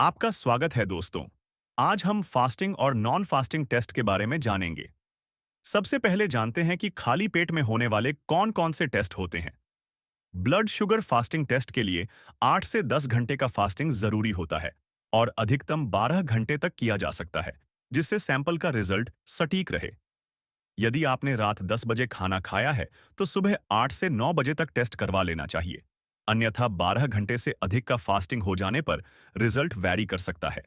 आपका स्वागत है दोस्तों। आज हम फास्टिंग और नॉन फास्टिंग टेस्ट के बारे में जानेंगे। सबसे पहले जानते हैं कि खाली पेट में होने वाले कौन-कौन से टेस्ट होते हैं। ब्लड शुगर फास्टिंग टेस्ट के लिए 8 से 10 घंटे का फास्टिंग जरूरी होता है और अधिकतम 12 घंटे तक किया जा सकता है, जिससे सैंपल का रिजल्ट सटीक रहे। यदि आपने रात 10 बजे खाना खाया है, तो सुबह 8 से 9 बजे तक टेस्ट करवा लेना चाहिए। अन्यथा 12 घंटे से अधिक का फास्टिंग हो जाने पर रिजल्ट वैरी कर सकता है।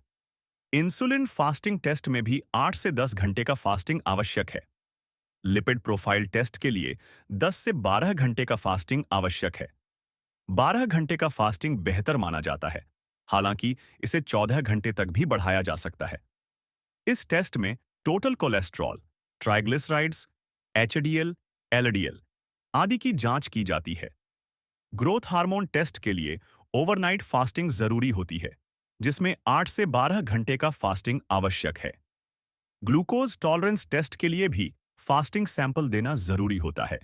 इंसुलिन फास्टिंग टेस्ट में भी 8 से 10 घंटे का फास्टिंग आवश्यक है। लिपिड प्रोफाइल टेस्ट के लिए 10 से 12 घंटे का फास्टिंग आवश्यक है। 12 घंटे का फास्टिंग बेहतर माना जाता है, हालांकि इसे 14 घंटे तक भी बढ़ाया जा सकता है। इस टेस्ट में total cholesterol, triglycerides, HDL, LDL आदि की जांच की जाती है। ग्रोथ हार्मोन टेस्ट के लिए ओवरनाइट फास्टिंग जरूरी होती है, जिसमें 8 से 12 घंटे का फास्टिंग आवश्यक है। ग्लूकोज टॉलरेंस टेस्ट के लिए भी फास्टिंग सैंपल देना जरूरी होता है।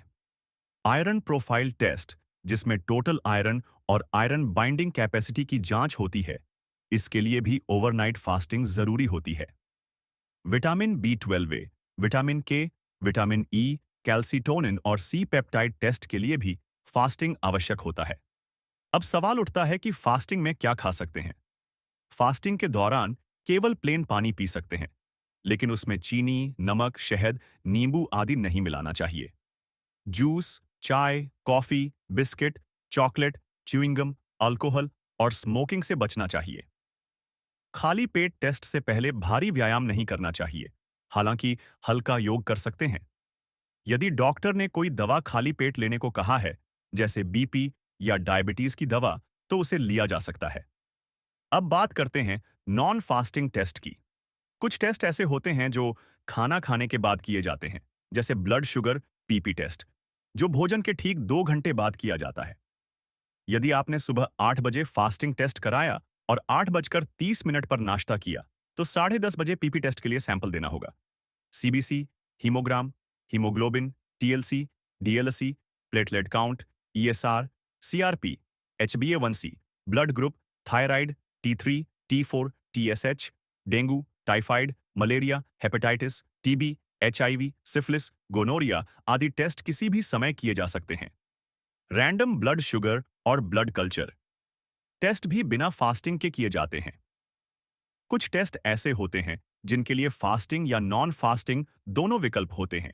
आयरन प्रोफाइल टेस्ट, जिसमें टोटल आयरन और आयरन बाइंडिंग कैपेसिटी की जांच होती है, इसके लिए भी ओवरनाइट फास्टिंग जरूरी होती है। विटामिन B12, विटामिन के, विटामिन ई, कैल्सीटोनिन और सी पेप्टाइड टेस्ट के लिए भी फास्टिंग आवश्यक होता है। अब सवाल उठता है कि फास्टिंग में क्या खा सकते हैं। फास्टिंग के दौरान केवल प्लेन पानी पी सकते हैं, लेकिन उसमें चीनी, नमक, शहद, नींबू आदि नहीं मिलाना चाहिए। जूस, चाय, coffee, biscuit, chocolate, chewing gum, alcohol और स्मोकिंग से बचना चाहिए। खाली पेट टेस्ट से पहले भारी व्यायाम नहीं करना चाहिए, हालांकि हल्का योग कर सकते हैं। यदि डॉक्टर ने कोई दवा खाली पेट लेने को कहा है, जैसे बीपी या डायबिटीज की दवा, तो उसे लिया जा सकता है। अब बात करते हैं नॉन फास्टिंग टेस्ट की। कुछ टेस्ट ऐसे होते हैं जो खाना खाने के बाद किए जाते हैं, जैसे ब्लड शुगर पीपी टेस्ट, जो भोजन के ठीक 2 घंटे बाद किया जाता है। यदि आपने सुबह 8 बजे फास्टिंग टेस्ट कराया और 8:30 पर नाश्ता किया, तो 10:30 बजे पीपी टेस्ट के लिए सैंपल देना होगा। CBC, haemogram, haemoglobin, TLC, DLC, platelet count, ESR, CRP, एचबीए1सी, blood group, thyroid, T3, T4, TSH, dengue, typhoid, malaria, hepatitis, TB, HIV, syphilis, gonorrhoea आदि टेस्ट किसी भी समय किए जा सकते हैं। रैंडम ब्लड शुगर और ब्लड कल्चर टेस्ट भी बिना फास्टिंग के किए जाते हैं। कुछ टेस्ट ऐसे होते हैं जिनके लिए फास्टिंग या नॉन फास्टिंग दोनों विकल्प होते हैं,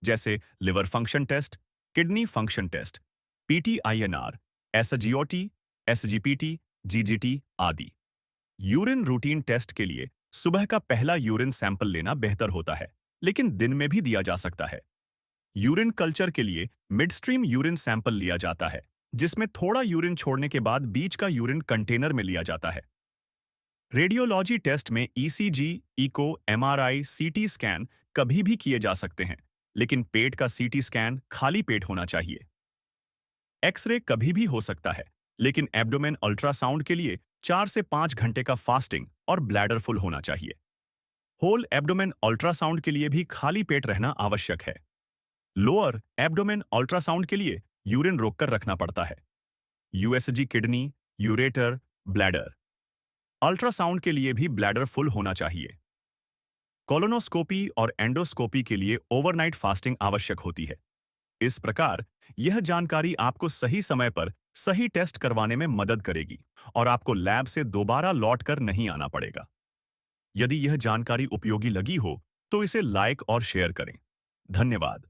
जैसे liver function test, kidney function test, PT INR, SGOT, SGPT, GGT आदि। यूरिन रूटीन टेस्ट के लिए सुबह का पहला यूरिन सैंपल लेना बेहतर होता है, लेकिन दिन में भी दिया जा सकता है। यूरिन कल्चर के लिए मिडस्ट्रीम यूरिन सैंपल लिया जाता है, जिसमें थोड़ा यूरिन छोड़ने के बाद बीच का यूरिन कंटेनर में लिया जाता है। रेडियोलॉजी टेस्ट में ECG, echo, MRI, CT scan कभी भी किए जा सकते हैं, लेकिन पेट का सीटी स्कैन खाली पेट होना चाहिए। एक्सरे कभी भी हो सकता है, लेकिन एब्डोमेन अल्ट्रासाउंड के लिए 4 से 5 घंटे का फास्टिंग और ब्लैडर फुल होना चाहिए। होल एब्डोमेन अल्ट्रासाउंड के लिए भी खाली पेट रहना आवश्यक है। लोअर एब्डोमेन अल्ट्रासाउंड के लिए यूरिन रोककर रखना पड़ता है। USG kidney, ureter, bladder ultrasound के लिए भी ब्लैडर फुल होना चाहिए। कोलोनोस्कोपी और एंडोस्कोपी के लिए ओवरनाइट फास्टिंग आवश्यक होती है। इस प्रकार यह जानकारी आपको सही समय पर सही टेस्ट करवाने में मदद करेगी और आपको लैब से दोबारा लौट कर नहीं आना पड़ेगा। यदि यह जानकारी उपयोगी लगी हो, तो इसे लाइक और शेयर करें। धन्यवाद।